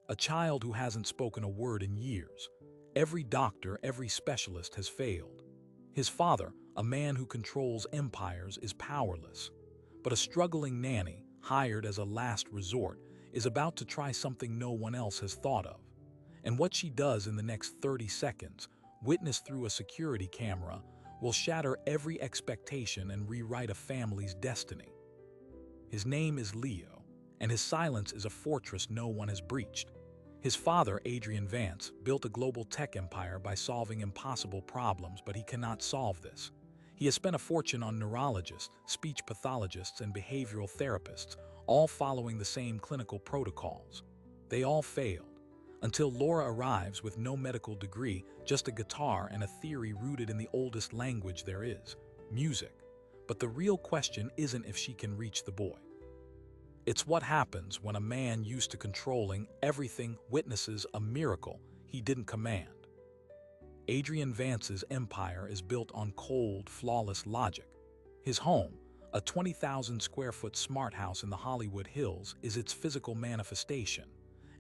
A child who hasn't spoken a word in years. Every doctor, every specialist has failed. His father, a man who controls empires, is powerless. But a struggling nanny, hired as a last resort, is about to try something no one else has thought of. And what she does in the next 30 seconds, witnessed through a security camera, will shatter every expectation and rewrite a family's destiny. His name is Leo, and his silence is a fortress no one has breached. His father, Adrian Vance, built a global tech empire by solving impossible problems, but he cannot solve this. He has spent a fortune on neurologists, speech pathologists, and behavioral therapists, all following the same clinical protocols. They all failed, until Laura arrives with no medical degree, just a guitar and a theory rooted in the oldest language there is, music. But the real question isn't if she can reach the boy. It's what happens when a man used to controlling everything witnesses a miracle he didn't command. Adrian Vance's empire is built on cold, flawless logic. His home, a 20,000 square foot smart house in the Hollywood Hills, is its physical manifestation.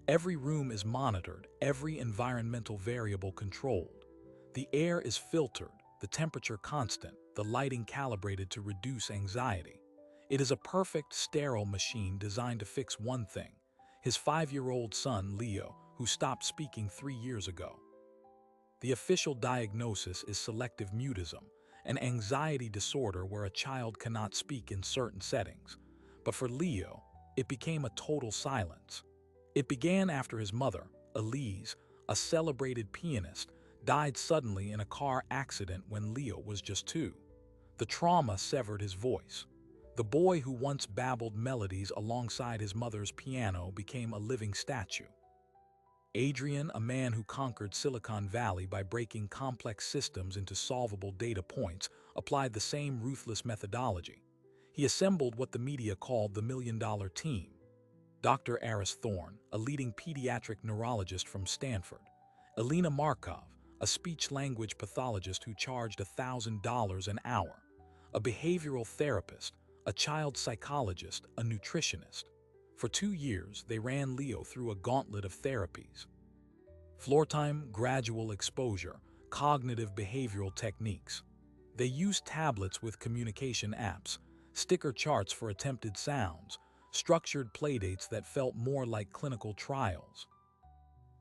Every room is monitored, every environmental variable controlled. The air is filtered, the temperature constant, the lighting calibrated to reduce anxiety. It is a perfect, sterile machine designed to fix one thing: his 5-year-old son, Leo, who stopped speaking 3 years ago. The official diagnosis is selective mutism, an anxiety disorder where a child cannot speak in certain settings. But for Leo, it became a total silence. It began after his mother, Elise, a celebrated pianist, died suddenly in a car accident when Leo was just 2. The trauma severed his voice. The boy who once babbled melodies alongside his mother's piano became a living statue. Adrian, a man who conquered Silicon Valley by breaking complex systems into solvable data points, applied the same ruthless methodology. He assembled what the media called the $1,000,000 team. Dr. Aris Thorne, a leading pediatric neurologist from Stanford. Elena Markov, a speech-language pathologist who charged $1,000 an hour. A behavioral therapist, a child psychologist, a nutritionist. For 2 years, they ran Leo through a gauntlet of therapies. Floor time, gradual exposure, cognitive behavioral techniques. They used tablets with communication apps, sticker charts for attempted sounds, structured playdates that felt more like clinical trials.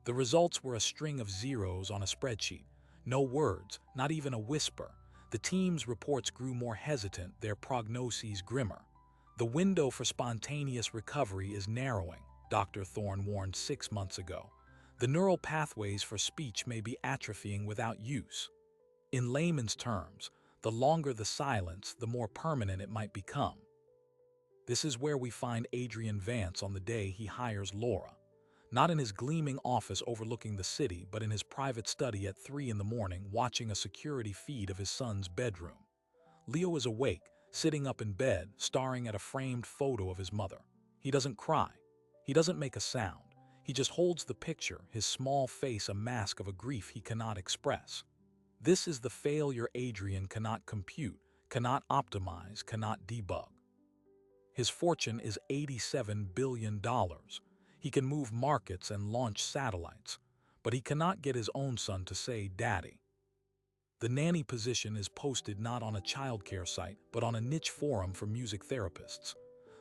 The results were a string of zeros on a spreadsheet. No words, not even a whisper. The team's reports grew more hesitant, their prognoses grimmer. The window for spontaneous recovery is narrowing, Dr. Thorne warned 6 months ago. The neural pathways for speech may be atrophying without use. In layman's terms, the longer the silence, the more permanent it might become. This is where we find Adrian Vance on the day he hires Laura. Not in his gleaming office overlooking the city, but in his private study at 3 in the morning, watching a security feed of his son's bedroom. Leo is awake, sitting up in bed, staring at a framed photo of his mother. He doesn't cry. He doesn't make a sound. He just holds the picture, his small face a mask of a grief he cannot express. This is the failure Adrian cannot compute, cannot optimize, cannot debug. His fortune is $87 billion. He can move markets and launch satellites, but he cannot get his own son to say, "Daddy." The nanny position is posted not on a childcare site, but on a niche forum for music therapists.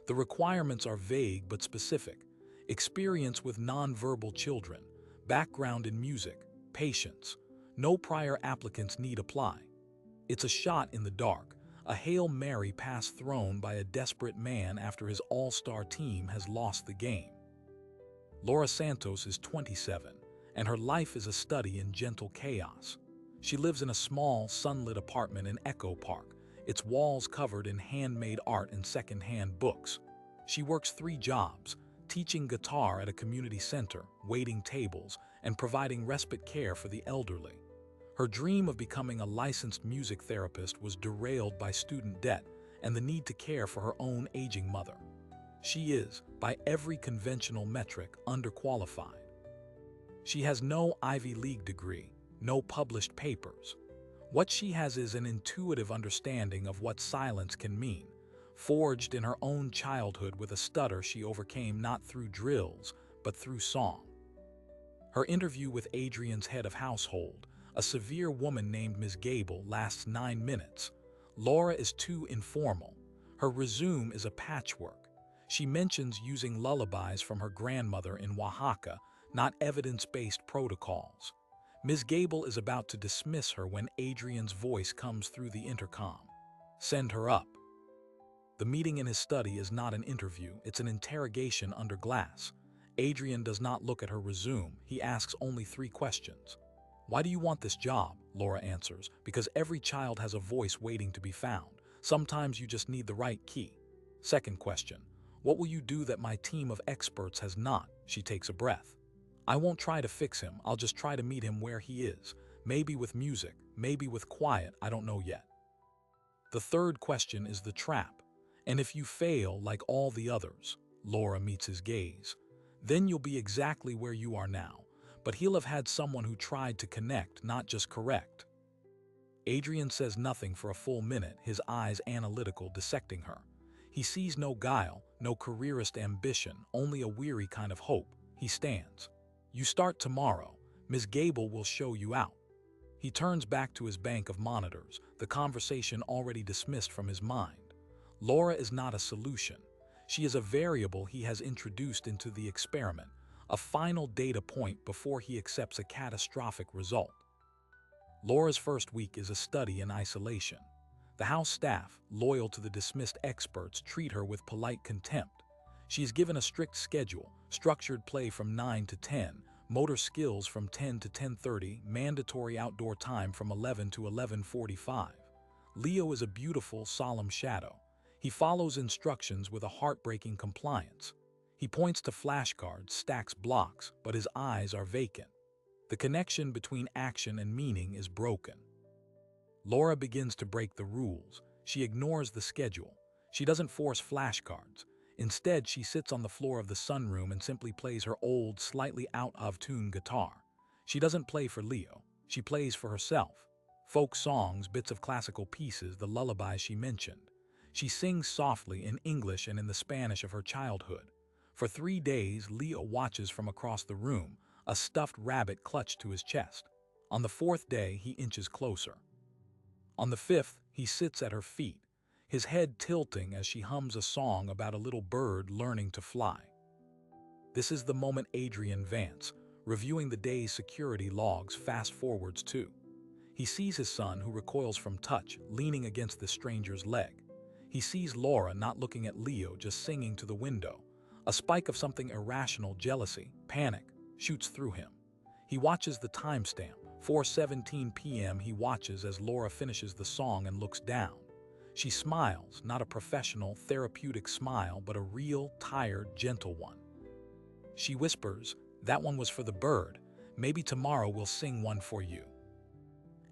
The requirements are vague but specific: experience with nonverbal children, background in music, patience. No prior applicants need apply. It's a shot in the dark, a Hail Mary pass thrown by a desperate man after his all-star team has lost the game. Laura Santos is 27, and her life is a study in gentle chaos. She lives in a small, sunlit apartment in Echo Park, its walls covered in handmade art and second-hand books. She works 3 jobs: teaching guitar at a community center, waiting tables, and providing respite care for the elderly. Her dream of becoming a licensed music therapist was derailed by student debt and the need to care for her own aging mother. She is, by every conventional metric, underqualified. She has no Ivy League degree, no published papers. What she has is an intuitive understanding of what silence can mean, forged in her own childhood with a stutter she overcame not through drills, but through song. Her interview with Adrian's head of household, a severe woman named Ms. Gable, lasts 9 minutes. Laura is too informal. Her resume is a patchwork. She mentions using lullabies from her grandmother in Oaxaca, not evidence-based protocols. Ms. Gable is about to dismiss her when Adrian's voice comes through the intercom. Send her up. The meeting in his study is not an interview, it's an interrogation under glass. Adrian does not look at her resume, he asks only 3 questions. Why do you want this job? Laura answers, because every child has a voice waiting to be found. Sometimes you just need the right key. Second question, what will you do that my team of experts has not? She takes a breath. I won't try to fix him, I'll just try to meet him where he is. Maybe with music, maybe with quiet, I don't know yet. The third question is the trap. And if you fail like all the others, Laura meets his gaze, then you'll be exactly where you are now, but he'll have had someone who tried to connect, not just correct. Adrian says nothing for a full minute, his eyes analytical, dissecting her. He sees no guile, no careerist ambition, only a weary kind of hope. He stands. You start tomorrow. Ms. Gable will show you out. He turns back to his bank of monitors, the conversation already dismissed from his mind. Laura is not a solution. She is a variable he has introduced into the experiment, a final data point before he accepts a catastrophic result. Laura's first week is a study in isolation. The house staff, loyal to the dismissed experts, treat her with polite contempt. She is given a strict schedule, structured play from 9 to 10, motor skills from 10 to 10:30, mandatory outdoor time from 11 to 11:45. Leo is a beautiful, solemn shadow. He follows instructions with a heartbreaking compliance. He points to flashcards, stacks blocks, but his eyes are vacant. The connection between action and meaning is broken. Laura begins to break the rules. She ignores the schedule. She doesn't force flashcards. Instead, she sits on the floor of the sunroom and simply plays her old, slightly out-of-tune guitar. She doesn't play for Leo. She plays for herself. Folk songs, bits of classical pieces, the lullabies she mentioned. She sings softly in English and in the Spanish of her childhood. For 3 days, Leo watches from across the room, a stuffed rabbit clutched to his chest. On the 4th day, he inches closer. On the 5th, he sits at her feet, his head tilting as she hums a song about a little bird learning to fly. This is the moment Adrian Vance, reviewing the day's security logs, fast-forwards to. He sees his son, who recoils from touch, leaning against the stranger's leg. He sees Laura not looking at Leo, just singing to the window. A spike of something irrational, jealousy, panic, shoots through him. He watches the timestamp. 4:17 p.m. He watches as Laura finishes the song and looks down. She smiles, not a professional, therapeutic smile, but a real, tired, gentle one. She whispers, "That one was for the bird. Maybe tomorrow we'll sing one for you."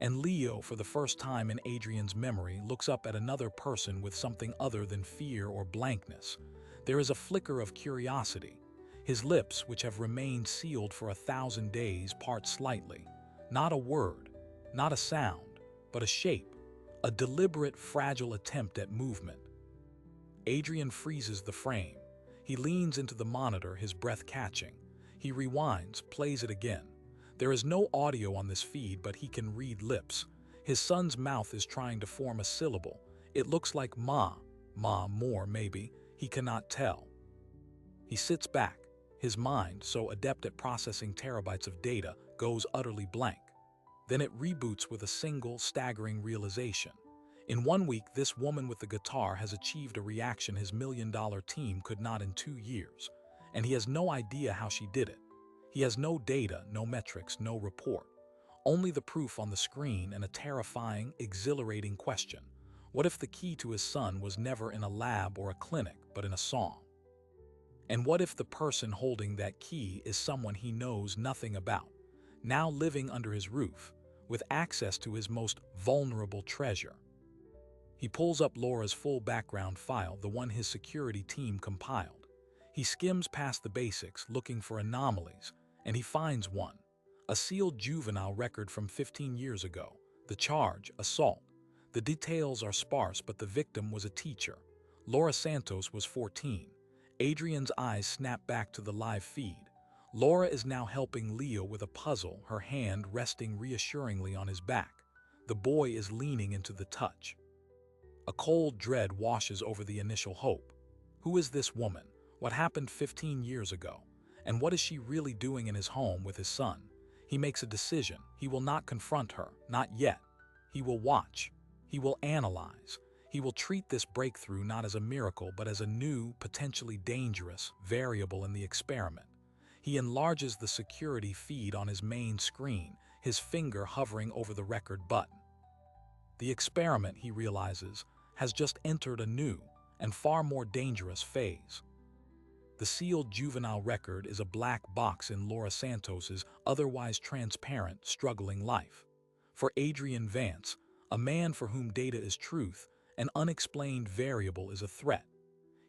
And Leo, for the first time in Adrian's memory, looks up at another person with something other than fear or blankness. There is a flicker of curiosity. His lips, which have remained sealed for 1,000 days, part slightly. Not a word, not a sound, but a shape, a deliberate, fragile attempt at movement. Adrian freezes the frame. He leans into the monitor, his breath catching. He rewinds, plays it again. There is no audio on this feed, but he can read lips. His son's mouth is trying to form a syllable. It looks like ma, more maybe. He cannot tell. He sits back. His mind, so adept at processing terabytes of data, goes utterly blank. Then it reboots with a single, staggering realization. In 1 week, this woman with the guitar has achieved a reaction his million-dollar team could not in 2 years, and he has no idea how she did it. He has no data, no metrics, no report. Only the proof on the screen and a terrifying, exhilarating question. What if the key to his son was never in a lab or a clinic, but in a song? And what if the person holding that key is someone he knows nothing about, now living under his roof, with access to his most vulnerable treasure? He pulls up Laura's full background file, the one his security team compiled. He skims past the basics, looking for anomalies, and he finds one. A sealed juvenile record from 15 years ago. The charge, assault. The details are sparse, but the victim was a teacher. Laura Santos was 14. Adrian's eyes snap back to the live feed. Laura is now helping Leo with a puzzle, her hand resting reassuringly on his back. The boy is leaning into the touch. A cold dread washes over the initial hope. Who is this woman? What happened 15 years ago? And what is she really doing in his home with his son? He makes a decision. He will not confront her, not yet. He will watch. He will analyze. He will treat this breakthrough not as a miracle, but as a new, potentially dangerous variable in the experiment. He enlarges the security feed on his main screen, his finger hovering over the record button. The experiment, he realizes, has just entered a new and far more dangerous phase. The sealed juvenile record is a black box in Laura Santos's otherwise transparent, struggling life. For Adrian Vance, a man for whom data is truth, an unexplained variable is a threat.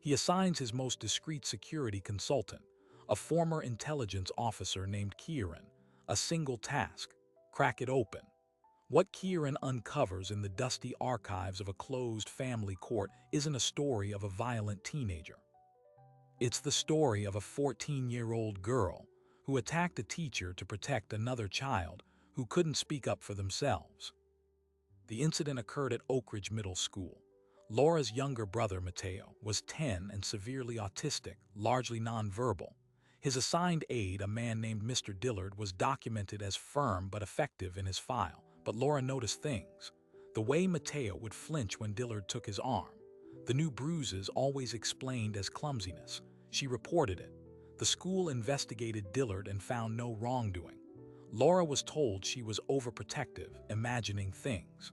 He assigns his most discreet security consultant, a former intelligence officer named Kieran, a single task: crack it open. What Kieran uncovers in the dusty archives of a closed family court isn't a story of a violent teenager. It's the story of a 14-year-old girl who attacked a teacher to protect another child who couldn't speak up for themselves. The incident occurred at Oak Ridge Middle School. Laura's younger brother, Mateo, was 10 and severely autistic, largely nonverbal. His assigned aide, a man named Mr. Dillard, was documented as firm but effective in his file. But Laura noticed things. The way Mateo would flinch when Dillard took his arm. The new bruises always explained as clumsiness. She reported it. The school investigated Dillard and found no wrongdoing. Laura was told she was overprotective, imagining things.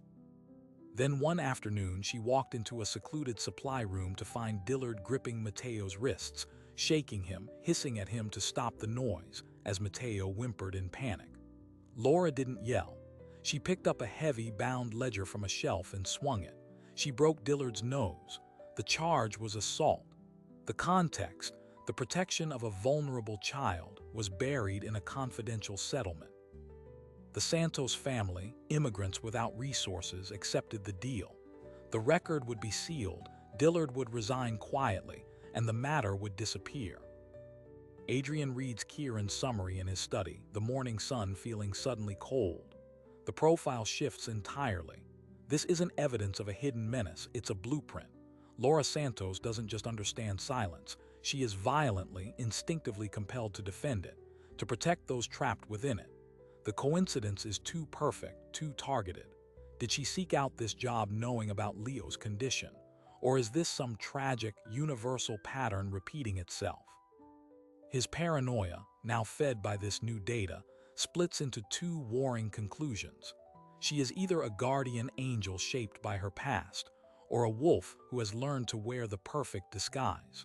Then one afternoon, she walked into a secluded supply room to find Dillard gripping Mateo's wrists, shaking him, hissing at him to stop the noise, as Mateo whimpered in panic. Laura didn't yell. She picked up a heavy, bound ledger from a shelf and swung it. She broke Dillard's nose. The charge was assault. The context, the protection of a vulnerable child, was buried in a confidential settlement. The Santos family, immigrants without resources, accepted the deal. The record would be sealed, Dillard would resign quietly, and the matter would disappear. Adrian reads Kieran's summary in his study, the morning sun feeling suddenly cold. The profile shifts entirely. This isn't evidence of a hidden menace, it's a blueprint. Laura Santos doesn't just understand silence. She is violently, instinctively compelled to defend it, to protect those trapped within it. The coincidence is too perfect, too targeted. Did she seek out this job knowing about Leo's condition? Or is this some tragic, universal pattern repeating itself? His paranoia, now fed by this new data, splits into two warring conclusions. She is either a guardian angel shaped by her past, or a wolf who has learned to wear the perfect disguise.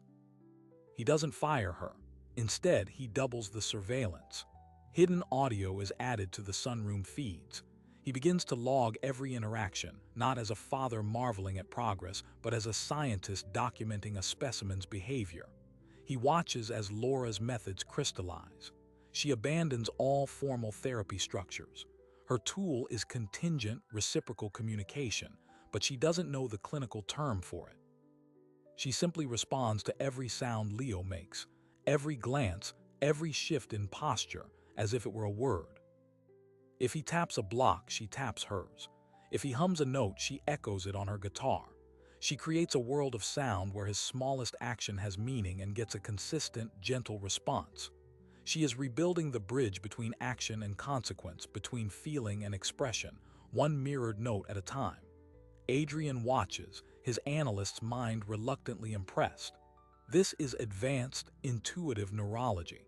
He doesn't fire her. Instead, he doubles the surveillance. Hidden audio is added to the sunroom feeds. He begins to log every interaction, not as a father marveling at progress, but as a scientist documenting a specimen's behavior. He watches as Laura's methods crystallize. She abandons all formal therapy structures. Her tool is contingent reciprocal communication, but she doesn't know the clinical term for it. She simply responds to every sound Leo makes, every glance, every shift in posture, as if it were a word. If he taps a block, she taps hers. If he hums a note, she echoes it on her guitar. She creates a world of sound where his smallest action has meaning and gets a consistent, gentle response. She is rebuilding the bridge between action and consequence, between feeling and expression, one mirrored note at a time. Adrian watches, his analyst's mind reluctantly impressed. This is advanced, intuitive neurology.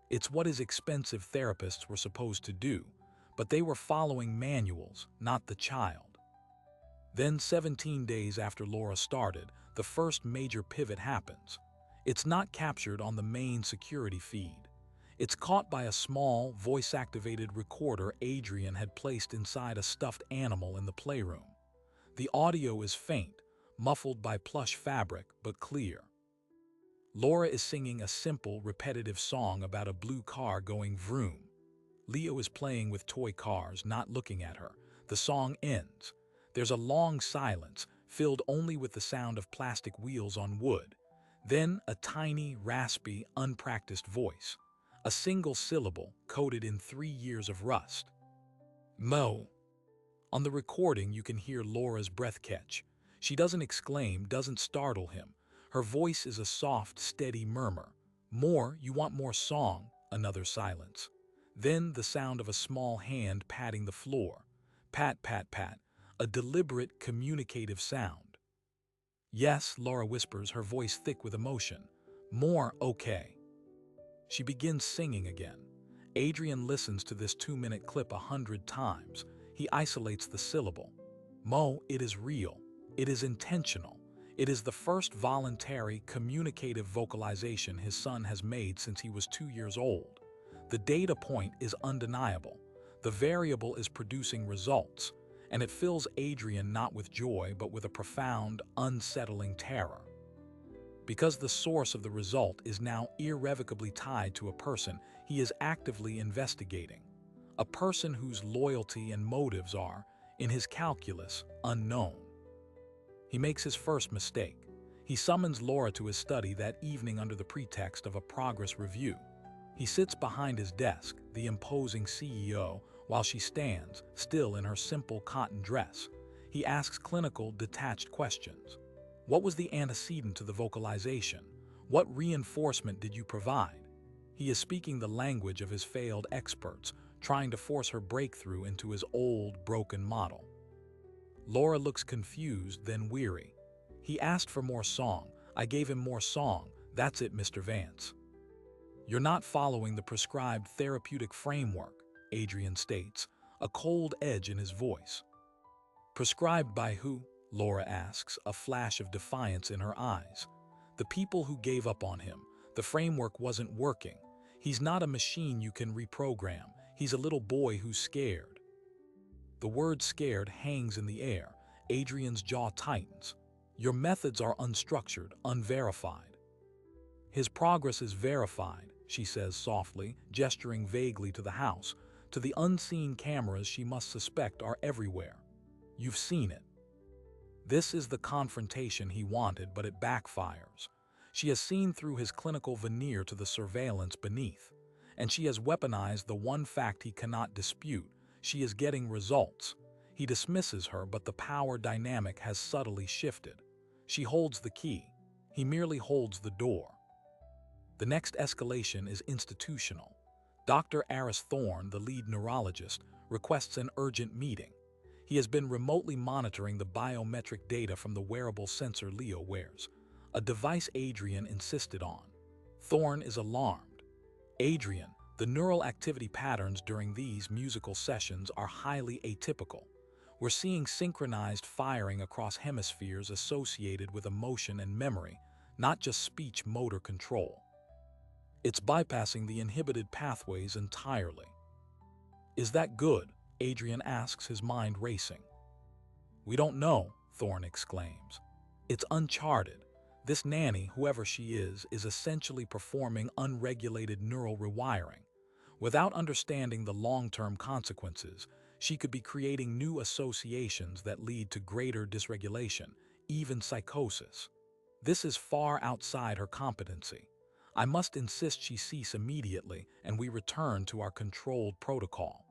It's what his expensive therapists were supposed to do, but they were following manuals, not the child. Then 17 days after Laura started, the first major pivot happens. It's not captured on the main security feed. It's caught by a small, voice-activated recorder Adrian had placed inside a stuffed animal in the playroom. The audio is faint, muffled by plush fabric, but clear. Laura is singing a simple, repetitive song about a blue car going vroom. Leo is playing with toy cars, not looking at her. The song ends. There's a long silence, filled only with the sound of plastic wheels on wood. Then a tiny, raspy, unpracticed voice. A single syllable coated in 3 years of rust. Mo. On the recording, you can hear Laura's breath catch. She doesn't exclaim, doesn't startle him. Her voice is a soft, steady murmur. More, you want more song, another silence. Then the sound of a small hand patting the floor. Pat, pat, pat, a deliberate, communicative sound. Yes, Laura whispers, her voice thick with emotion. More, okay. She begins singing again. Adrian listens to this 2-minute clip 100 times. He isolates the syllable. Mo, it is real. It is intentional. It is the first voluntary, communicative vocalization his son has made since he was 2 years old. The data point is undeniable. The variable is producing results, and it fills Adrian not with joy but with a profound, unsettling terror. Because the source of the result is now irrevocably tied to a person he is actively investigating, a person whose loyalty and motives are, in his calculus, unknown. He makes his first mistake. He summons Laura to his study that evening under the pretext of a progress review. He sits behind his desk, the imposing CEO, while she stands, still in her simple cotton dress. He asks clinical, detached questions. What was the antecedent to the vocalization? What reinforcement did you provide? He is speaking the language of his failed experts, trying to force her breakthrough into his old, broken model. Laura looks confused, then weary. He asked for more song. I gave him more song. That's it, Mr. Vance. You're not following the prescribed therapeutic framework, Adrian states, a cold edge in his voice. Prescribed by who? Laura asks, a flash of defiance in her eyes. The people who gave up on him. The framework wasn't working. He's not a machine you can reprogram. He's a little boy who's scared. The word scared hangs in the air. Adrian's jaw tightens. Your methods are unstructured, unverified. His progress is verified, she says softly, gesturing vaguely to the house, to the unseen cameras she must suspect are everywhere. You've seen it. This is the confrontation he wanted, but it backfires. She has seen through his clinical veneer to the surveillance beneath, and she has weaponized the one fact he cannot dispute. She is getting results. He dismisses her, but the power dynamic has subtly shifted. She holds the key. He merely holds the door. The next escalation is institutional. Dr. Aris Thorne, the lead neurologist, requests an urgent meeting. He has been remotely monitoring the biometric data from the wearable sensor Leo wears, a device Adrian insisted on. Thorne is alarmed. Adrian, the neural activity patterns during these musical sessions are highly atypical. We're seeing synchronized firing across hemispheres associated with emotion and memory, not just speech-motor control. It's bypassing the inhibited pathways entirely. Is that good? Adrian asks, his mind racing. We don't know, Thorne exclaims. It's uncharted. This nanny, whoever she is essentially performing unregulated neural rewiring. Without understanding the long-term consequences, she could be creating new associations that lead to greater dysregulation, even psychosis. This is far outside her competency. I must insist she cease immediately, and we return to our controlled protocol.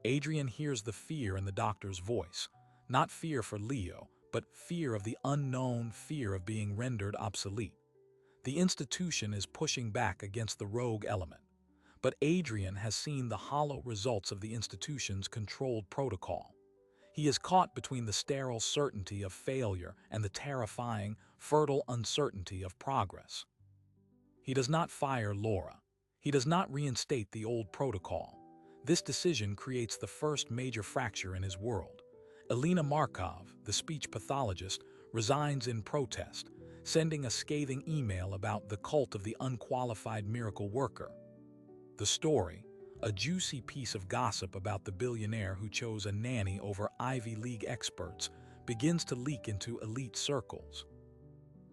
Adrian hears the fear in the doctor's voice, not fear for Leo, but fear of the unknown, fear of being rendered obsolete. The institution is pushing back against the rogue element, but Adrian has seen the hollow results of the institution's controlled protocol. He is caught between the sterile certainty of failure and the terrifying, fertile uncertainty of progress. He does not fire Laura. He does not reinstate the old protocol. This decision creates the first major fracture in his world. Elena Markov, the speech pathologist, resigns in protest, sending a scathing email about the cult of the unqualified miracle worker. The story, a juicy piece of gossip about the billionaire who chose a nanny over Ivy League experts, begins to leak into elite circles.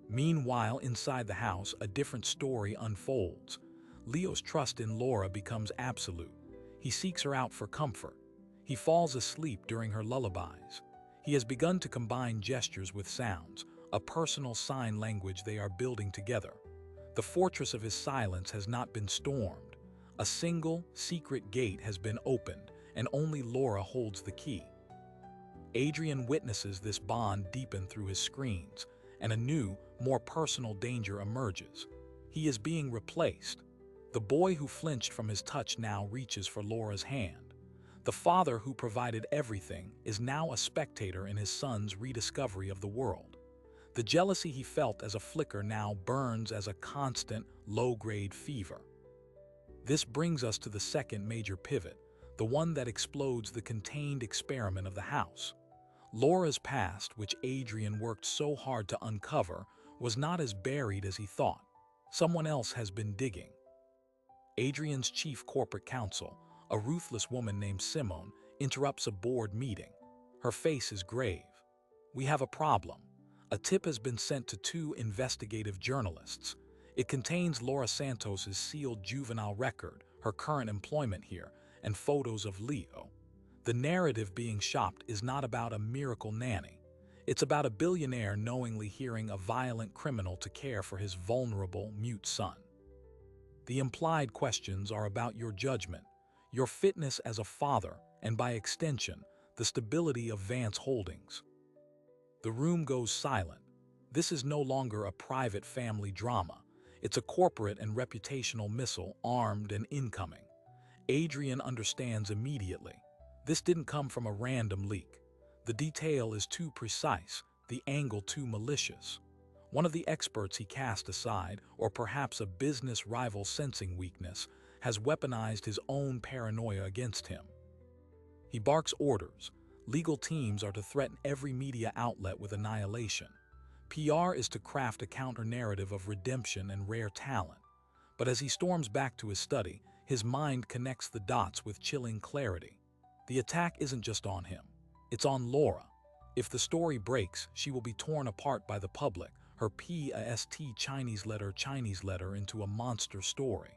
Meanwhile, inside the house, a different story unfolds. Leo's trust in Laura becomes absolute. He seeks her out for comfort. He falls asleep during her lullabies. He has begun to combine gestures with sounds, a personal sign language they are building together. The fortress of his silence has not been stormed. A single, secret gate has been opened, and only Laura holds the key. Adrian witnesses this bond deepen through his screens, and a new, more personal danger emerges. He is being replaced. The boy who flinched from his touch now reaches for Laura's hand. The father who provided everything is now a spectator in his son's rediscovery of the world. The jealousy he felt as a flicker now burns as a constant, low-grade fever. This brings us to the second major pivot, the one that explodes the contained experiment of the house. Laura's past, which Adrian worked so hard to uncover, was not as buried as he thought. Someone else has been digging. Adrian's chief corporate counsel, a ruthless woman named Simone, interrupts a board meeting. Her face is grave. "We have a problem. A tip has been sent to 2 investigative journalists. It contains Laura Santos's sealed juvenile record, her current employment here, and photos of Leo. The narrative being shopped is not about a miracle nanny. It's about a billionaire knowingly hiring a violent criminal to care for his vulnerable, mute son. The implied questions are about your judgment, your fitness as a father, and by extension, the stability of Vance Holdings." The room goes silent. This is no longer a private family drama. It's a corporate and reputational missile, armed and incoming. Adrian understands immediately. This didn't come from a random leak. The detail is too precise, the angle too malicious. One of the experts he cast aside, or perhaps a business rival sensing weakness, has weaponized his own paranoia against him. He barks orders. Legal teams are to threaten every media outlet with annihilation. PR is to craft a counter-narrative of redemption and rare talent. But as he storms back to his study, his mind connects the dots with chilling clarity. The attack isn't just on him. It's on Laura. If the story breaks, she will be torn apart by the public, her past Chinese letter into a monster story.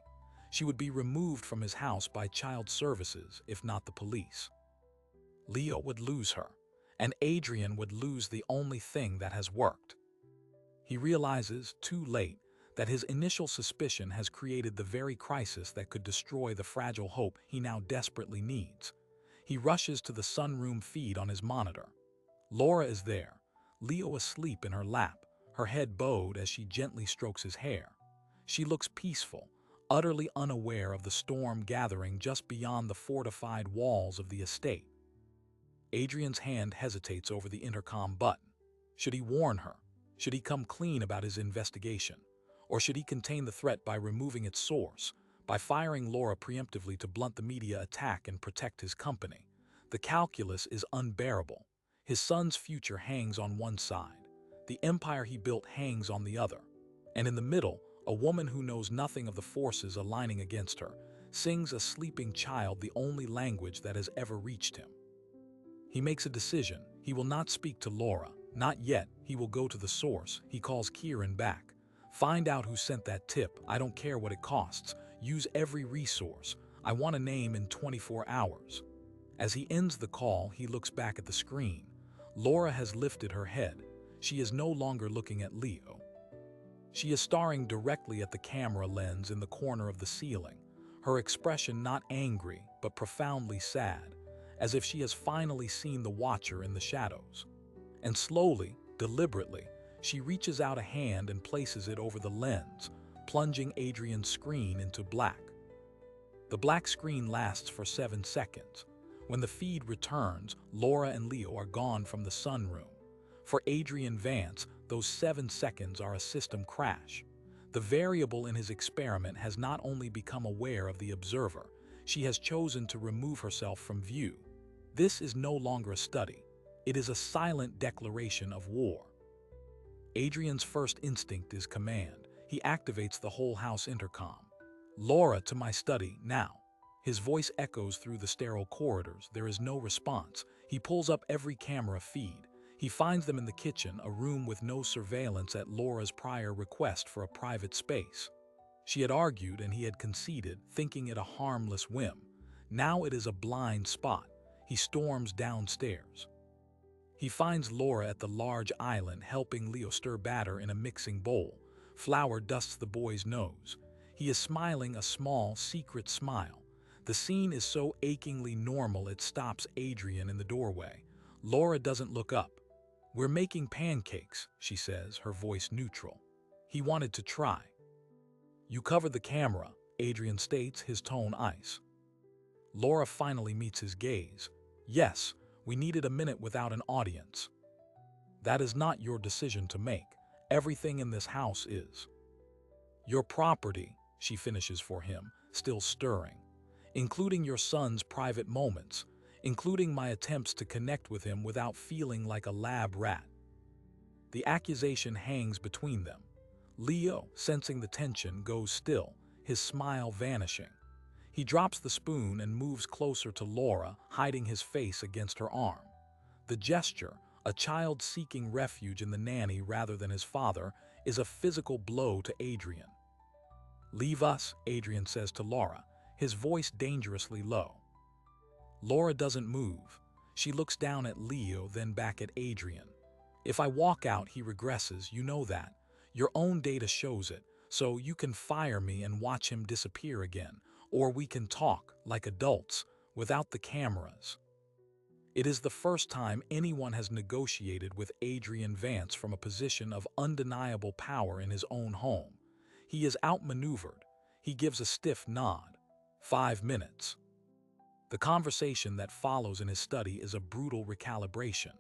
She would be removed from his house by child services, if not the police. Leo would lose her, and Adrian would lose the only thing that has worked. He realizes, too late, that his initial suspicion has created the very crisis that could destroy the fragile hope he now desperately needs. He rushes to the sunroom feed on his monitor. Laura is there, Leo asleep in her lap, her head bowed as she gently strokes his hair. She looks peaceful, utterly unaware of the storm gathering just beyond the fortified walls of the estate. Adrian's hand hesitates over the intercom button. Should he warn her? Should he come clean about his investigation? Or should he contain the threat by removing its source, by firing Laura preemptively to blunt the media attack and protect his company? The calculus is unbearable. His son's future hangs on one side. The empire he built hangs on the other. And in the middle, a woman who knows nothing of the forces aligning against her, sings a sleeping child the only language that has ever reached him. He makes a decision. He will not speak to Laura. Not yet. He will go to the source. He calls Kieran back. "Find out who sent that tip. I don't care what it costs. Use every resource. I want a name in 24 hours. As he ends the call, he looks back at the screen. Laura has lifted her head. She is no longer looking at Leo. She is staring directly at the camera lens in the corner of the ceiling, her expression not angry, but profoundly sad, as if she has finally seen the watcher in the shadows. And slowly, deliberately, she reaches out a hand and places it over the lens, plunging Adrian's screen into black. The black screen lasts for 7 seconds. When the feed returns, Laura and Leo are gone from the sunroom. For Adrian Vance, those 7 seconds are a system crash. The variable in his experiment has not only become aware of the observer, she has chosen to remove herself from view. This is no longer a study. It is a silent declaration of war. Adrian's first instinct is command. He activates the whole house intercom. "Laura, to my study, now." His voice echoes through the sterile corridors. There is no response. He pulls up every camera feed. He finds them in the kitchen, a room with no surveillance at Laura's prior request for a private space. She had argued and he had conceded, thinking it a harmless whim. Now it is a blind spot. He storms downstairs. He finds Laura at the large island helping Leo stir batter in a mixing bowl. Flour dusts the boy's nose. He is smiling a small, secret smile. The scene is so achingly normal it stops Adrian in the doorway. Laura doesn't look up. "We're making pancakes," she says, her voice neutral. "He wanted to try." "You covered the camera," Adrian states, his tone ice. Laura finally meets his gaze. "Yes, we needed a minute without an audience." "That is not your decision to make. Everything in this house is." "Your property," she finishes for him, still stirring. "Including your son's private moments, including my attempts to connect with him without feeling like a lab rat." The accusation hangs between them. Leo, sensing the tension, goes still, his smile vanishing. He drops the spoon and moves closer to Laura, hiding his face against her arm. The gesture, a child seeking refuge in the nanny rather than his father, is a physical blow to Adrian. "Leave us," Adrian says to Laura, his voice dangerously low. Laura doesn't move. She looks down at Leo, then back at Adrian. "If I walk out," he regresses, "you know that. Your own data shows it, so you can fire me and watch him disappear again, or we can talk, like adults, without the cameras." It is the first time anyone has negotiated with Adrian Vance from a position of undeniable power in his own home. He is outmaneuvered. He gives a stiff nod. 5 minutes. The conversation that follows in his study is a brutal recalibration.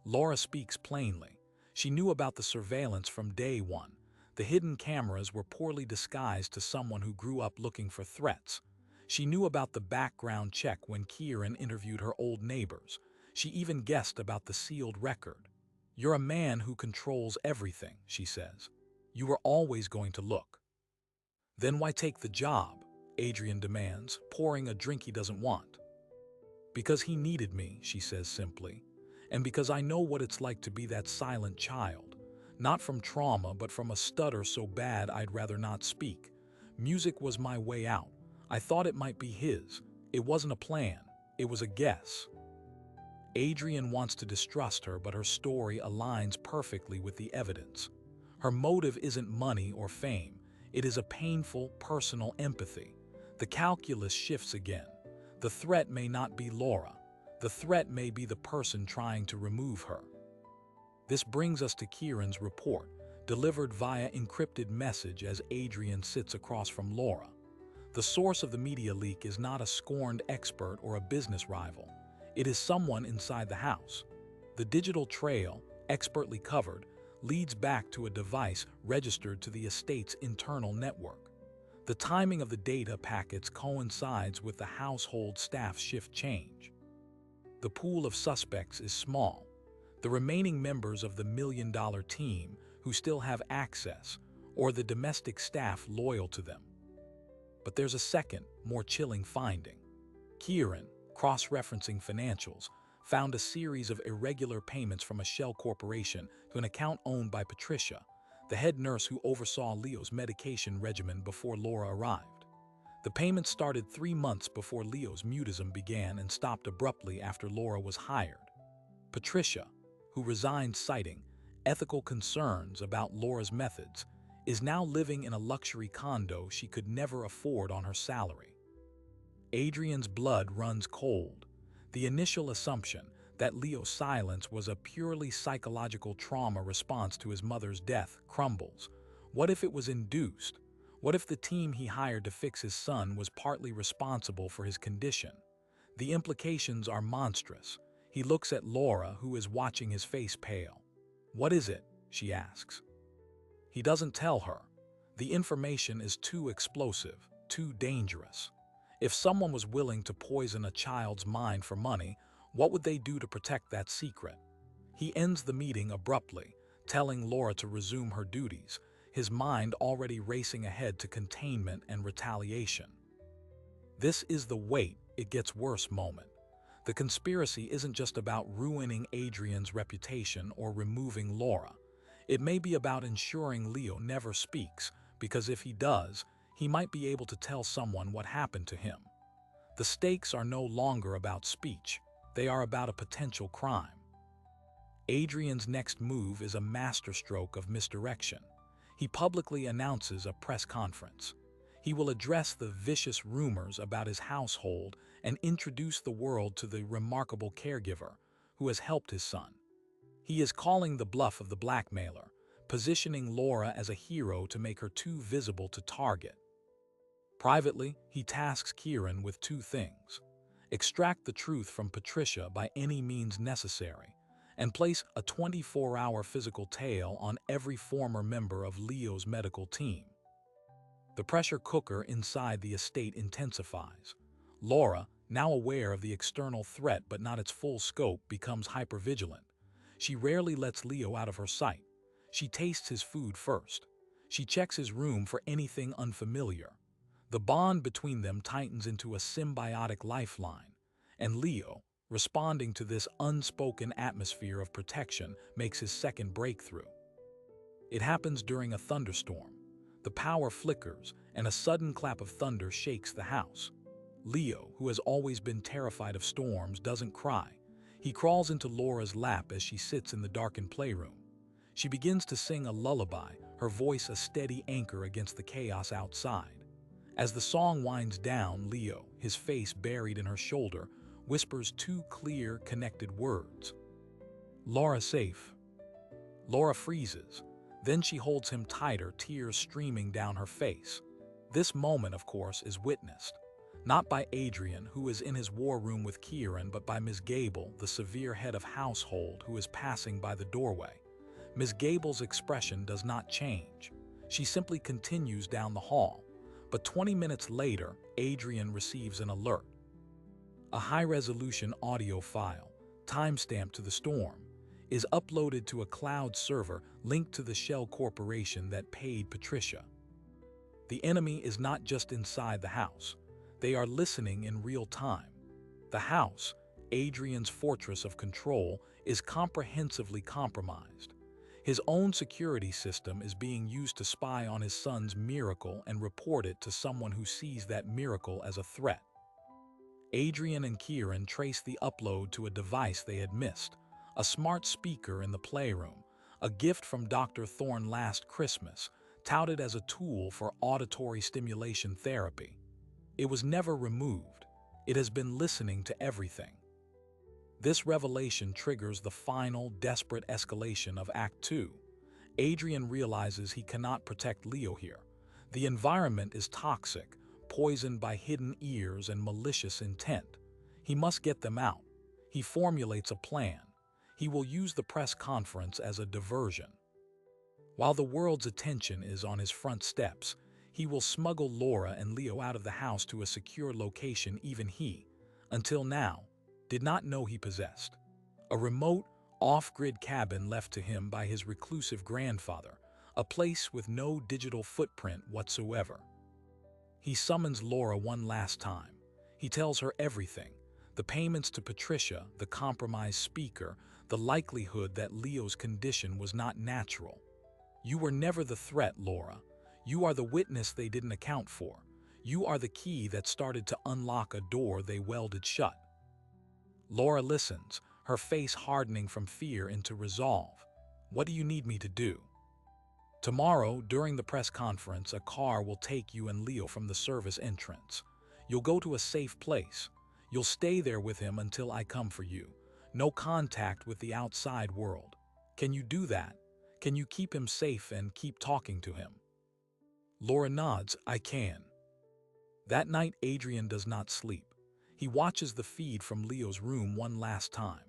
Laura speaks plainly. She knew about the surveillance from day one. The hidden cameras were poorly disguised to someone who grew up looking for threats. She knew about the background check when Kieran interviewed her old neighbors. She even guessed about the sealed record. "You're a man who controls everything," she says. "You were always going to look." "Then why take the job?" Adrian demands, pouring a drink he doesn't want. "Because he needed me," she says simply. "And because I know what it's like to be that silent child. Not from trauma, but from a stutter so bad I'd rather not speak. Music was my way out. I thought it might be his. It wasn't a plan. It was a guess." Adrian wants to distrust her, but her story aligns perfectly with the evidence. Her motive isn't money or fame. It is a painful, personal empathy. The calculus shifts again. The threat may not be Laura. The threat may be the person trying to remove her. This brings us to Kieran's report, delivered via encrypted message as Adrian sits across from Laura. The source of the media leak is not a scorned expert or a business rival. It is someone inside the house. The digital trail, expertly covered, leads back to a device registered to the estate's internal network. The timing of the data packets coincides with the household staff shift change. The pool of suspects is small. The remaining members of the million-dollar team who still have access, or the domestic staff loyal to them. But there's a second, more chilling finding. Kieran, cross-referencing financials, found a series of irregular payments from a shell corporation to an account owned by Patricia, the head nurse who oversaw Leo's medication regimen before Laura arrived. The payments started 3 months before Leo's mutism began and stopped abruptly after Laura was hired. Patricia, who resigned citing ethical concerns about Laura's methods, is now living in a luxury condo she could never afford on her salary. Adrian's blood runs cold. The initial assumption that Leo's silence was a purely psychological trauma response to his mother's death crumbles. What if it was induced? What if the team he hired to fix his son was partly responsible for his condition? The implications are monstrous. He looks at Laura, who is watching, his face pale. "What is it?" she asks. He doesn't tell her. The information is too explosive, too dangerous. If someone was willing to poison a child's mind for money, what would they do to protect that secret? He ends the meeting abruptly, telling Laura to resume her duties, his mind already racing ahead to containment and retaliation. This is the wait, it gets worse moment. The conspiracy isn't just about ruining Adrian's reputation or removing Laura. It may be about ensuring Leo never speaks, because if he does, he might be able to tell someone what happened to him. The stakes are no longer about speech. They are about a potential crime. Adrian's next move is a masterstroke of misdirection. He publicly announces a press conference. He will address the vicious rumors about his household and introduce the world to the remarkable caregiver who has helped his son. He is calling the bluff of the blackmailer, positioning Laura as a hero to make her too visible to target. Privately, he tasks Kieran with two things: extract the truth from Patricia by any means necessary, and place a 24-hour physical tail on every former member of Leo's medical team. The pressure cooker inside the estate intensifies. Laura, now aware of the external threat but not its full scope, becomes hypervigilant. She rarely lets Leo out of her sight. She tastes his food first. She checks his room for anything unfamiliar. The bond between them tightens into a symbiotic lifeline, and Leo, responding to this unspoken atmosphere of protection, makes his second breakthrough. It happens during a thunderstorm. The power flickers, and a sudden clap of thunder shakes the house. Leo, who has always been terrified of storms, doesn't cry. He crawls into Laura's lap as she sits in the darkened playroom. She begins to sing a lullaby, her voice a steady anchor against the chaos outside. As the song winds down, Leo, his face buried in her shoulder, whispers two clear, connected words. "Laura safe." Laura freezes. Then she holds him tighter, tears streaming down her face. This moment, of course, is witnessed, not by Adrian, who is in his war room with Kieran, but by Ms. Gable, the severe head of household, who is passing by the doorway. Ms. Gable's expression does not change. She simply continues down the hall. But 20 minutes later, Adrian receives an alert. A high-resolution audio file, timestamped to the storm, is uploaded to a cloud server linked to the shell corporation that paid Patricia. The enemy is not just inside the house. They are listening in real time. The house, Adrian's fortress of control, is comprehensively compromised. His own security system is being used to spy on his son's miracle and report it to someone who sees that miracle as a threat. Adrian and Kieran trace the upload to a device they had missed, a smart speaker in the playroom, a gift from Dr. Thorne last Christmas, touted as a tool for auditory stimulation therapy. It was never removed. It has been listening to everything. This revelation triggers the final, desperate escalation of Act 2. Adrian realizes he cannot protect Leo here. The environment is toxic, poisoned by hidden ears and malicious intent. He must get them out. He formulates a plan. He will use the press conference as a diversion. While the world's attention is on his front steps, he will smuggle Laura and Leo out of the house to a secure location even he, until now, did not know he possessed. A remote, off-grid cabin left to him by his reclusive grandfather, a place with no digital footprint whatsoever. He summons Laura one last time. He tells her everything: the payments to Patricia, the compromised speaker, the likelihood that Leo's condition was not natural. "You were never the threat, Laura. You are the witness they didn't account for. You are the key that started to unlock a door they welded shut." Laura listens, her face hardening from fear into resolve. "What do you need me to do?" "Tomorrow, during the press conference, a car will take you and Leo from the service entrance. You'll go to a safe place. You'll stay there with him until I come for you. No contact with the outside world. Can you do that? Can you keep him safe and keep talking to him?" Laura nods. "I can." That night, Adrian does not sleep. He watches the feed from Leo's room one last time.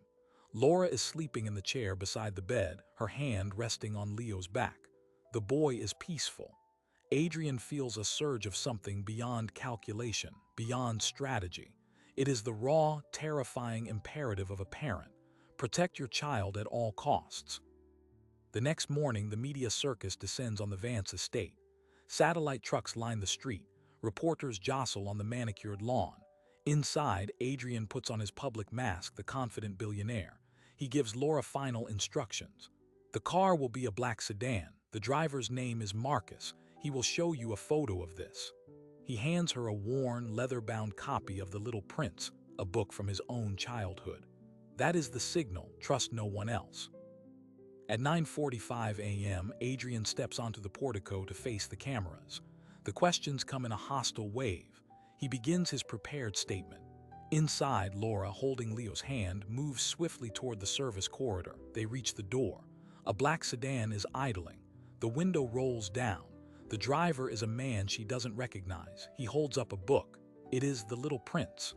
Laura is sleeping in the chair beside the bed, her hand resting on Leo's back. The boy is peaceful. Adrian feels a surge of something beyond calculation, beyond strategy. It is the raw, terrifying imperative of a parent: protect your child at all costs. The next morning, the media circus descends on the Vance estate. Satellite trucks line the street. Reporters jostle on the manicured lawn. Inside, Adrian puts on his public mask, the confident billionaire. He gives Laura final instructions. "The car will be a black sedan. The driver's name is Marcus. He will show you a photo of this." He hands her a worn, leather-bound copy of The Little Prince, a book from his own childhood. That is the signal: trust no one else. At 9:45 a.m., Adrian steps onto the portico to face the cameras. The questions come in a hostile wave. He begins his prepared statement. Inside, Laura, holding Leo's hand, moves swiftly toward the service corridor. They reach the door. A black sedan is idling. The window rolls down. The driver is a man she doesn't recognize. He holds up a book. It is The Little Prince.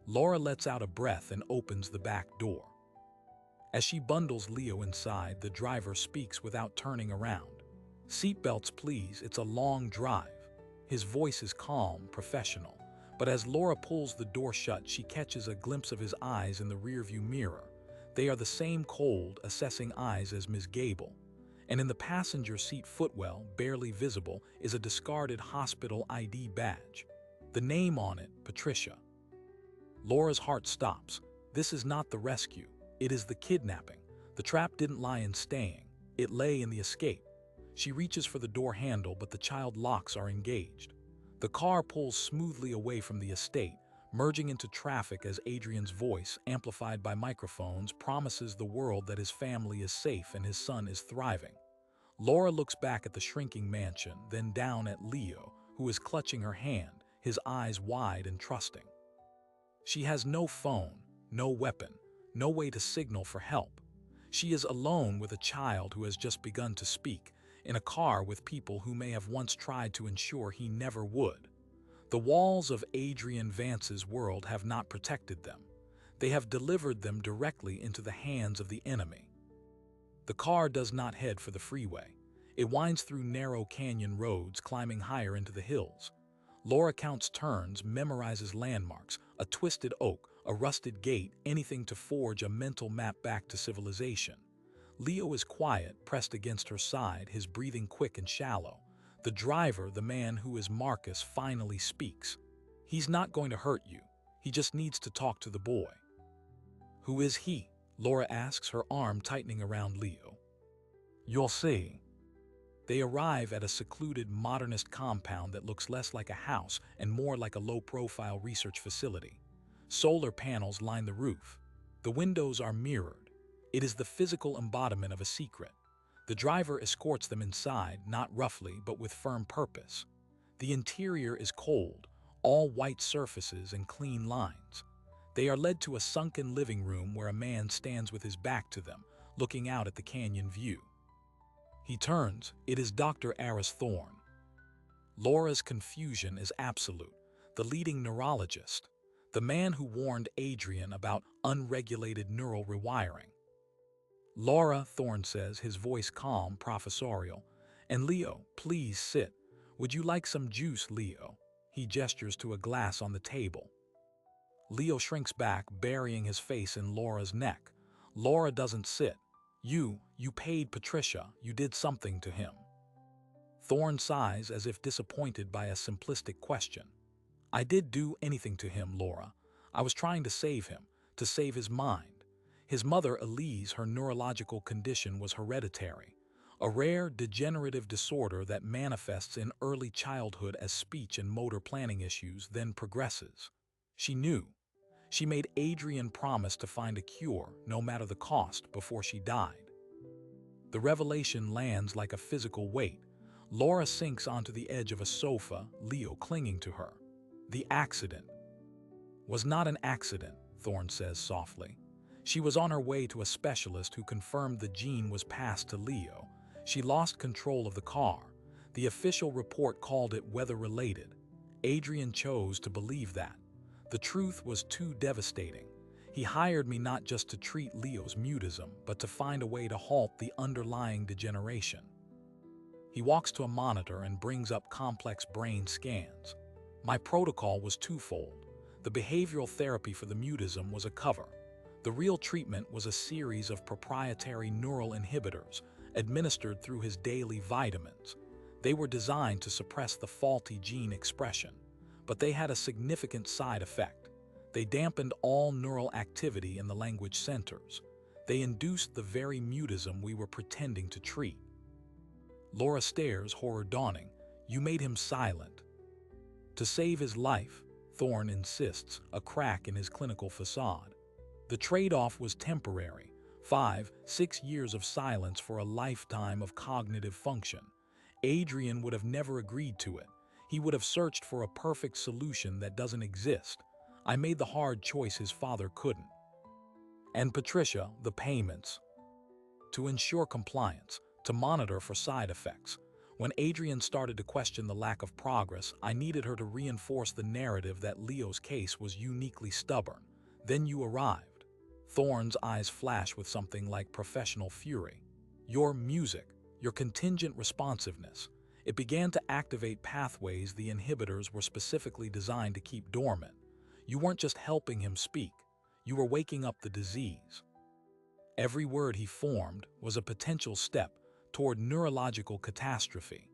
Laura lets out a breath and opens the back door. As she bundles Leo inside, the driver speaks without turning around. "Seatbelts, please, it's a long drive." His voice is calm, professional. But as Laura pulls the door shut, she catches a glimpse of his eyes in the rearview mirror. They are the same cold, assessing eyes as Ms. Gable. And in the passenger seat footwell, barely visible, is a discarded hospital ID badge. The name on it, Patricia. Laura's heart stops. This is not the rescue. It is the kidnapping. The trap didn't lie in staying. It lay in the escape. She reaches for the door handle, but the child locks are engaged. The car pulls smoothly away from the estate, merging into traffic as Adrian's voice, amplified by microphones, promises the world that his family is safe and his son is thriving. Laura looks back at the shrinking mansion, then down at Leo, who is clutching her hand, his eyes wide and trusting. She has no phone, no weapon, no way to signal for help. She is alone with a child who has just begun to speak, in a car with people who may have once tried to ensure he never would. The walls of Adrian Vance's world have not protected them. They have delivered them directly into the hands of the enemy. The car does not head for the freeway. It winds through narrow canyon roads, climbing higher into the hills. Laura counts turns, memorizes landmarks, a twisted oak, a rusted gate, anything to forge a mental map back to civilization. Leo is quiet, pressed against her side, his breathing quick and shallow. The driver, the man who is Marcus, finally speaks. "He's not going to hurt you. He just needs to talk to the boy." "Who is he?" Laura asks, her arm tightening around Leo. "You'll see." They arrive at a secluded modernist compound that looks less like a house and more like a low-profile research facility. Solar panels line the roof. The windows are mirrored. It is the physical embodiment of a secret. The driver escorts them inside, not roughly, but with firm purpose. The interior is cold, all white surfaces and clean lines. They are led to a sunken living room where a man stands with his back to them, looking out at the canyon view. He turns. It is Dr. Aris Thorne. Laura's confusion is absolute. The leading neurologist, the man who warned Adrian about unregulated neural rewiring. "Laura," Thorne says, his voice calm, professorial. "And Leo, please sit. Would you like some juice, Leo?" He gestures to a glass on the table. Leo shrinks back, burying his face in Laura's neck. Laura doesn't sit. You paid Patricia. You did something to him." Thorne sighs as if disappointed by a simplistic question. "I did do anything to him, Laura. I was trying to save him, to save his mind. His mother, Elise, her neurological condition was hereditary, a rare degenerative disorder that manifests in early childhood as speech and motor planning issues, then progresses. She knew. She made Adrian promise to find a cure, no matter the cost, before she died." The revelation lands like a physical weight. Laura sinks onto the edge of a sofa, Leo clinging to her. "The accident was not an accident," Thorne says softly. "She was on her way to a specialist who confirmed the gene was passed to Leo. She lost control of the car. The official report called it weather-related. Adrian chose to believe that. The truth was too devastating. He hired me not just to treat Leo's mutism, but to find a way to halt the underlying degeneration." He walks to a monitor and brings up complex brain scans. "My protocol was twofold. The behavioral therapy for the mutism was a cover. The real treatment was a series of proprietary neural inhibitors administered through his daily vitamins. They were designed to suppress the faulty gene expression, but they had a significant side effect. They dampened all neural activity in the language centers. They induced the very mutism we were pretending to treat." Laura stares, horror dawning. "You made him silent." "To save his life," Thorne insists, a crack in his clinical facade. "The trade-off was temporary. 5-6 years of silence for a lifetime of cognitive function. Adrian would have never agreed to it. He would have searched for a perfect solution that doesn't exist. I made the hard choice his father couldn't. And Patricia, the payments. To ensure compliance, to monitor for side effects. When Adrian started to question the lack of progress, I needed her to reinforce the narrative that Leo's case was uniquely stubborn. Then you arrived. Thorne's eyes flashed with something like professional fury. Your music, your contingent responsiveness. It began to activate pathways the inhibitors were specifically designed to keep dormant. You weren't just helping him speak, you were waking up the disease. Every word he formed was a potential step toward neurological catastrophe.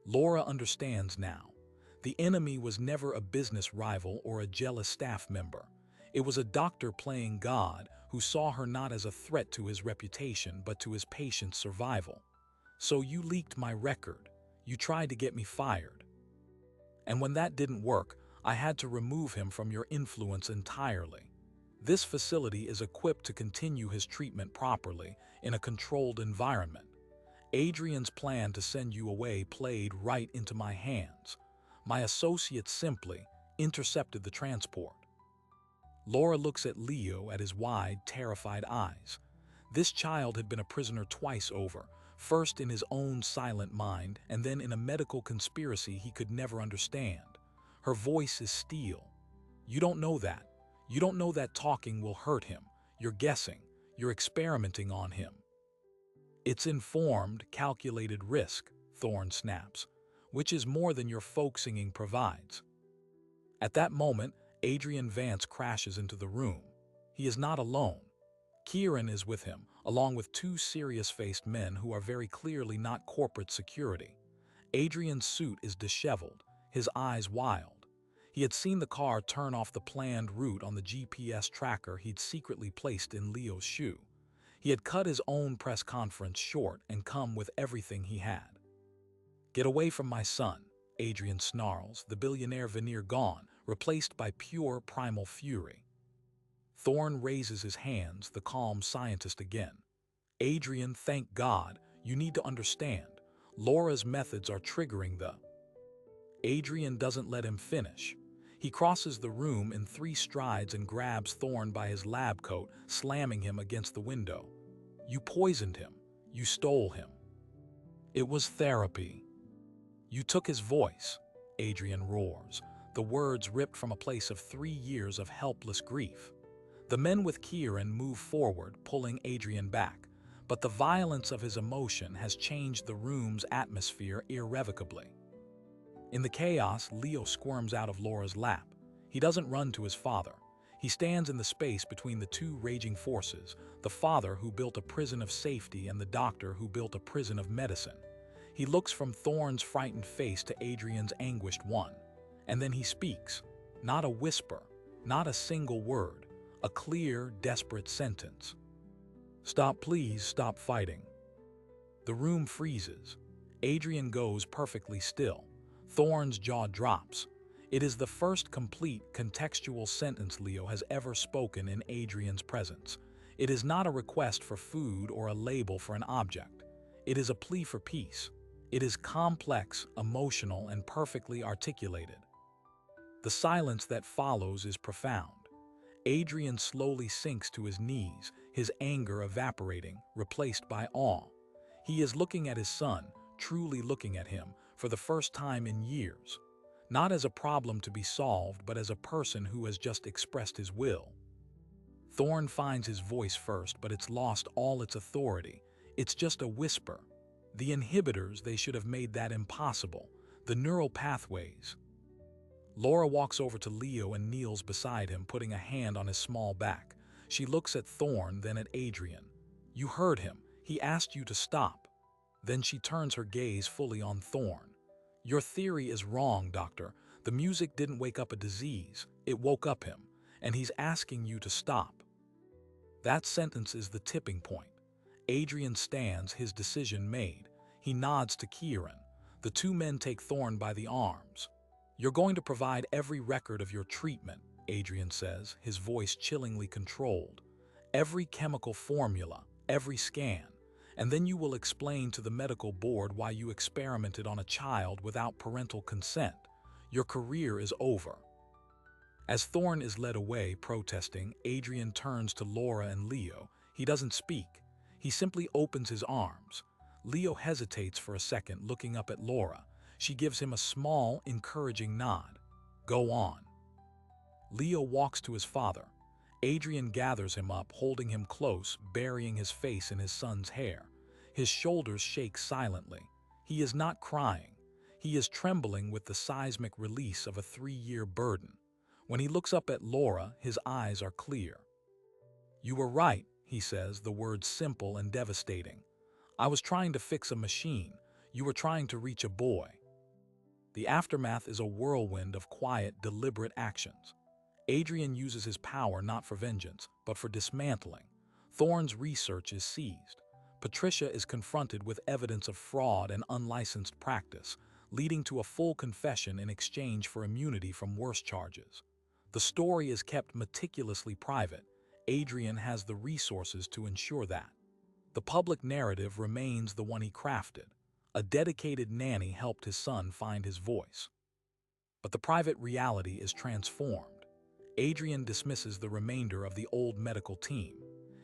Laura understands now. The enemy was never a business rival or a jealous staff member. It was a doctor playing God who saw her not as a threat to his reputation but to his patient's survival. So you leaked my record. You tried to get me fired. And when that didn't work, I had to remove him from your influence entirely. This facility is equipped to continue his treatment properly in a controlled environment. Adrian's plan to send you away played right into my hands. My associate simply intercepted the transport. Laura looks at Leo at his wide, terrified eyes. This child had been a prisoner twice over, first in his own silent mind and then in a medical conspiracy he could never understand. Her voice is steel. You don't know that. You don't know that talking will hurt him. You're guessing. You're experimenting on him. It's informed, calculated risk, Thorne snaps, which is more than your folk singing provides. At that moment, Adrian Vance crashes into the room. He is not alone. Kieran is with him, along with two serious-faced men who are very clearly not corporate security. Adrian's suit is disheveled, his eyes wild. He had seen the car turn off the planned route on the GPS tracker he'd secretly placed in Leo's shoe. He had cut his own press conference short and come with everything he had. Get away from my son, Adrian snarls, the billionaire veneer gone, replaced by pure primal fury. Thorne raises his hands, the calm scientist again. Adrian, thank God, you need to understand. Laura's methods are triggering the... Adrian doesn't let him finish. He crosses the room in 3 strides and grabs Thorne by his lab coat, slamming him against the window. You poisoned him. You stole him. It was therapy. You took his voice, Adrian roars, the words ripped from a place of 3 years of helpless grief. The men with Kieran move forward, pulling Adrian back, but the violence of his emotion has changed the room's atmosphere irrevocably. In the chaos, Leo squirms out of Laura's lap. He doesn't run to his father. He stands in the space between the two raging forces, the father who built a prison of safety and the doctor who built a prison of medicine. He looks from Thorne's frightened face to Adrian's anguished one, and then he speaks. Not a whisper, not a single word, a clear, desperate sentence. Stop, please, stop fighting. The room freezes. Adrian goes perfectly still. Thorne's jaw drops. It is the first complete, contextual sentence Leo has ever spoken in Adrian's presence. It is not a request for food or a label for an object. It is a plea for peace. It is complex, emotional, and perfectly articulated. The silence that follows is profound. Adrian slowly sinks to his knees, his anger evaporating, replaced by awe. He is looking at his son, truly looking at him, for the first time in years. Not as a problem to be solved, but as a person who has just expressed his will. Thorne finds his voice first, but it's lost all its authority. It's just a whisper. The inhibitors, they should have made that impossible. The neural pathways. Laura walks over to Leo and kneels beside him, putting a hand on his small back. She looks at Thorne, then at Adrian. You heard him. He asked you to stop. Then she turns her gaze fully on Thorne. Your theory is wrong, Doctor. The music didn't wake up a disease. It woke up him, and he's asking you to stop. That sentence is the tipping point. Adrian stands, his decision made. He nods to Kieran. The two men take Thorne by the arms. You're going to provide every record of your treatment, Adrian says, his voice chillingly controlled. Every chemical formula, every scan. and then you will explain to the medical board why you experimented on a child without parental consent. Your career is over." As Thorne is led away protesting, Adrian turns to Laura and Leo. He doesn't speak. He simply opens his arms. Leo hesitates for a second, looking up at Laura. She gives him a small, encouraging nod. "Go on." Leo walks to his father. Adrian gathers him up, holding him close, burying his face in his son's hair. His shoulders shake silently. He is not crying. He is trembling with the seismic release of a 3-year burden. When he looks up at Laura, his eyes are clear. "You were right," he says, the words simple and devastating. "I was trying to fix a machine. You were trying to reach a boy." The aftermath is a whirlwind of quiet, deliberate actions. Adrian uses his power not for vengeance, but for dismantling. Thorne's research is seized. Patricia is confronted with evidence of fraud and unlicensed practice, leading to a full confession in exchange for immunity from worse charges. The story is kept meticulously private. Adrian has the resources to ensure that. The public narrative remains the one he crafted. A dedicated nanny helped his son find his voice. But the private reality is transformed. Adrian dismisses the remainder of the old medical team.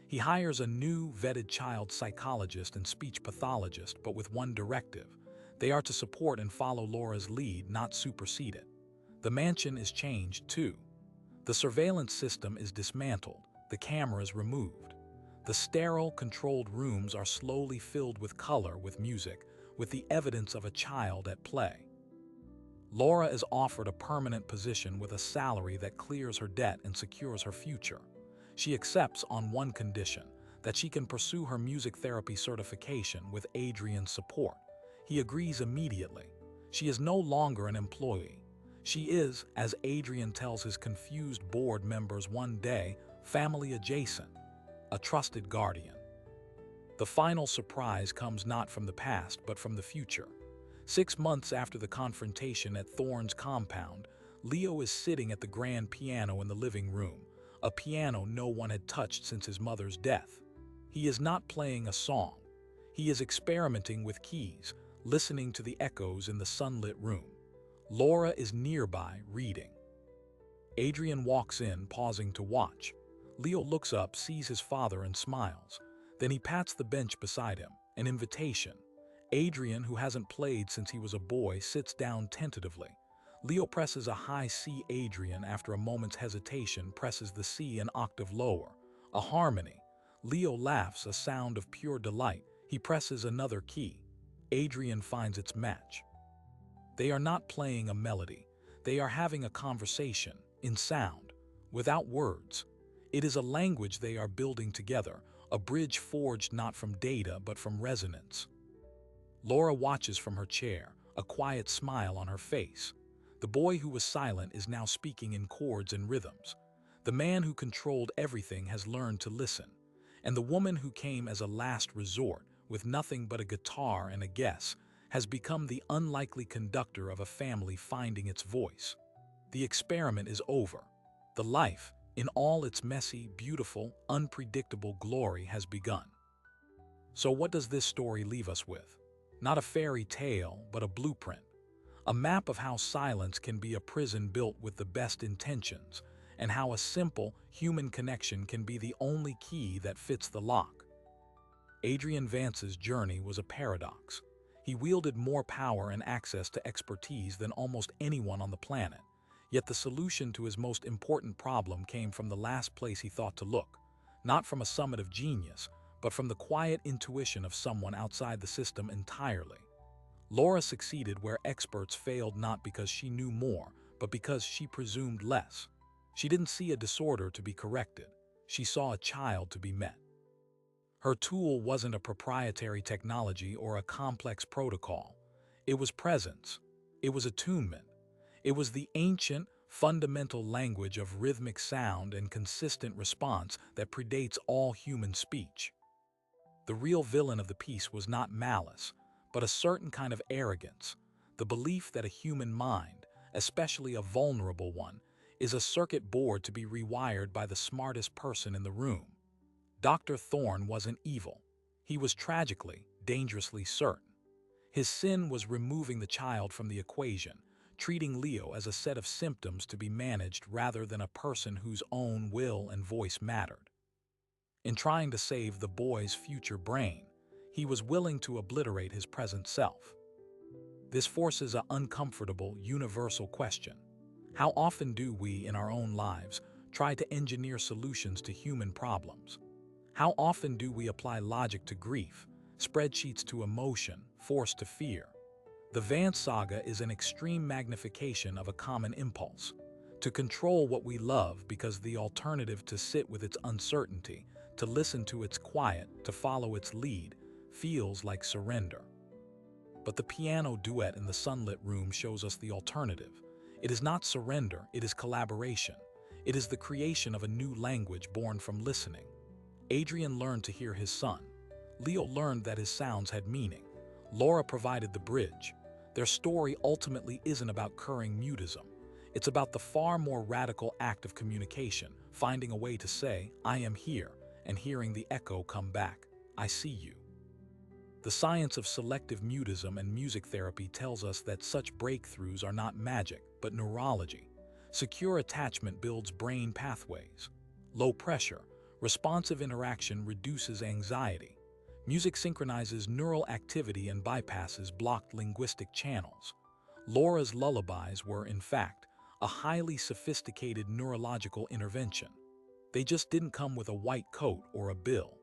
He hires a new, vetted child psychologist and speech pathologist, but with one directive. They are to support and follow Laura's lead, not supersede it. The mansion is changed, too. The surveillance system is dismantled, the cameras removed. The sterile, controlled rooms are slowly filled with color, with music, with the evidence of a child at play. Laura is offered a permanent position with a salary that clears her debt and secures her future. She accepts on one condition, that she can pursue her music therapy certification with Adrian's support. He agrees immediately. She is no longer an employee. She is, as Adrian tells his confused board members one day, family adjacent, a trusted guardian. The final surprise comes not from the past, but from the future. 6 months after the confrontation at Thorne's compound, Leo is sitting at the grand piano in the living room, a piano no one had touched since his mother's death. He is not playing a song. He is experimenting with keys, listening to the echoes in the sunlit room. Laura is nearby, reading. Adrian walks in, pausing to watch. Leo looks up, sees his father, and smiles. Then he pats the bench beside him, an invitation. Adrian, who hasn't played since he was a boy, sits down tentatively. Leo presses a high C. Adrian, after a moment's hesitation, presses the C an octave lower. A harmony. Leo laughs, a sound of pure delight. He presses another key. Adrian finds its match. They are not playing a melody. They are having a conversation, in sound, without words. It is a language they are building together, a bridge forged not from data but from resonance. Laura watches from her chair, a quiet smile on her face. The boy who was silent is now speaking in chords and rhythms. The man who controlled everything has learned to listen. And the woman who came as a last resort, with nothing but a guitar and a guess, has become the unlikely conductor of a family finding its voice. The experiment is over. The life, in all its messy, beautiful, unpredictable glory, has begun. So what does this story leave us with? Not a fairy tale, but a blueprint. A map of how silence can be a prison built with the best intentions, and how a simple, human connection can be the only key that fits the lock. Adrian Vance's journey was a paradox. He wielded more power and access to expertise than almost anyone on the planet. Yet the solution to his most important problem came from the last place he thought to look. Not from a summit of genius, but from the quiet intuition of someone outside the system entirely. Laura succeeded where experts failed, not because she knew more, but because she presumed less. She didn't see a disorder to be corrected. She saw a child to be met. Her tool wasn't a proprietary technology or a complex protocol. It was presence. It was attunement. It was the ancient, fundamental language of rhythmic sound and consistent response that predates all human speech. The real villain of the piece was not malice, but a certain kind of arrogance, the belief that a human mind, especially a vulnerable one, is a circuit board to be rewired by the smartest person in the room. Dr. Thorne wasn't evil. He was tragically, dangerously certain. His sin was removing the child from the equation, treating Leo as a set of symptoms to be managed rather than a person whose own will and voice mattered. In trying to save the boy's future brain, he was willing to obliterate his present self. This forces an uncomfortable, universal question. How often do we, in our own lives, try to engineer solutions to human problems? How often do we apply logic to grief, spreadsheets to emotion, force to fear? The Vance saga is an extreme magnification of a common impulse, to control what we love because the alternative to sit with its uncertainty, to listen to its quiet, to follow its lead, feels like surrender. But the piano duet in the sunlit room shows us the alternative. It is not surrender, it is collaboration. It is the creation of a new language born from listening. Adrian learned to hear his son. Leo learned that his sounds had meaning. Laura provided the bridge. Their story ultimately isn't about curing mutism. It's about the far more radical act of communication, finding a way to say, I am here, and hearing the echo come back, I see you. The science of selective mutism and music therapy tells us that such breakthroughs are not magic, but neurology. Secure attachment builds brain pathways. Low pressure, responsive interaction reduces anxiety. Music synchronizes neural activity and bypasses blocked linguistic channels. Laura's lullabies were, in fact, a highly sophisticated neurological intervention. They just didn't come with a white coat or a bill.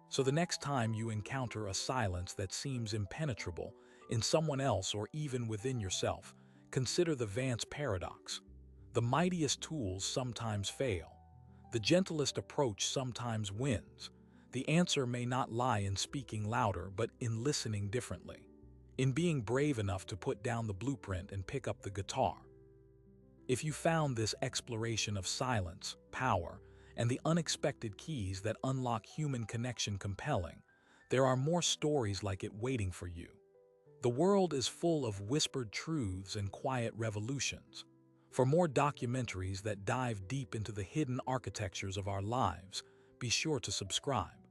So the next time you encounter a silence that seems impenetrable in someone else or even within yourself, consider the Vance paradox. The mightiest tools sometimes fail. The gentlest approach sometimes wins. The answer may not lie in speaking louder, but in listening differently. In being brave enough to put down the blueprint and pick up the guitar. If you found this exploration of silence, power, and the unexpected keys that unlock human connection compelling, there are more stories like it waiting for you. The world is full of whispered truths and quiet revolutions. For more documentaries that dive deep into the hidden architectures of our lives, be sure to subscribe.